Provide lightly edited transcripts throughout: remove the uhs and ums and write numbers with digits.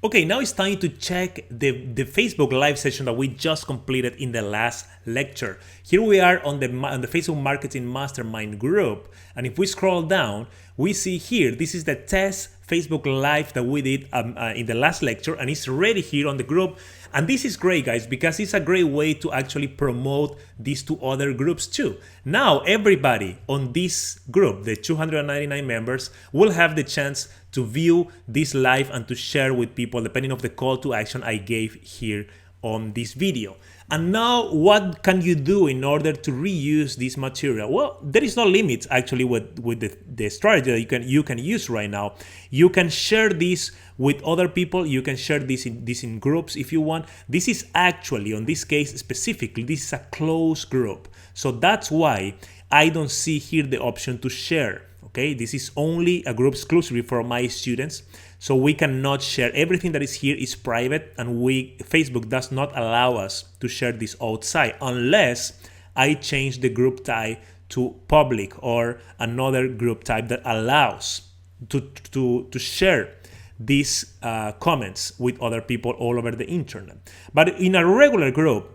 Okay, now it's time to check the Facebook live session that we just completed in the last lecture. Here we are on the Facebook Marketing Mastermind group. And if we scroll down, we see here, this is the test Facebook Live that we did in the last lecture, and it's ready here on the group. And this is great, guys, because it's a great way to actually promote these to other groups too. Now, everybody on this group, the 299 members, will have the chance to view this live and to share with people, depending on the call to action I gave here on this video. And now, what can you do in order to reuse this material? Well, there is no limit actually with the strategy that you can use right now. You can share this with other people. You can share this in groups if you want. This is actually, on this case specifically, this is a closed group. So that's why I don't see here the option to share. Okay, this is only a group exclusively for my students, so we cannot share. Everything that is here is private, and Facebook does not allow us to share this outside unless I change the group type to public or another group type that allows to share these comments with other people all over the internet. But in a regular group,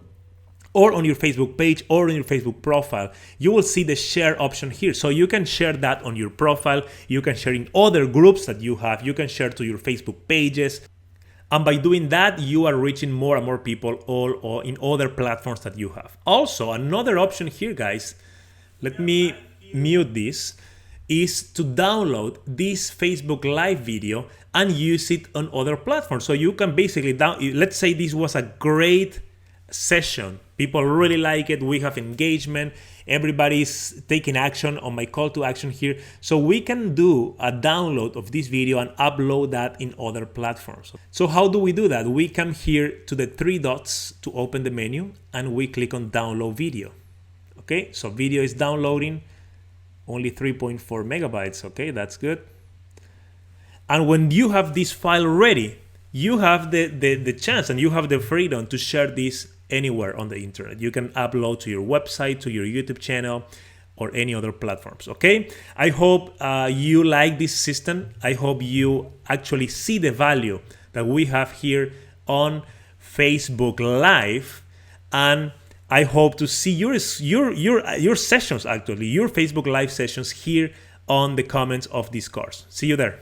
or on your Facebook page or on your Facebook profile, you will see the share option here. So you can share that on your profile, you can share in other groups that you have, you can share to your Facebook pages. And by doing that, you are reaching more and more people all in other platforms that you have. Also, another option here, guys, let me mute this, is to download this Facebook Live video and use it on other platforms. So you can basically let's say this was a great session. People really like it. We have engagement. Everybody's taking action on my call to action here. So we can do a download of this video and upload that in other platforms. So how do we do that? We come here to the three dots to open the menu and we click on download video. Okay, so video is downloading, only 3.4 megabytes. Okay, that's good. And when you have this file ready, you have the chance and you have the freedom to share this anywhere on the internet. You can upload to your website, to your YouTube channel, or any other platforms. Okay, I hope you like this system. I hope you actually see the value that we have here on Facebook Live, and I hope to see your sessions, actually your Facebook Live sessions here on the comments of this course. See you there.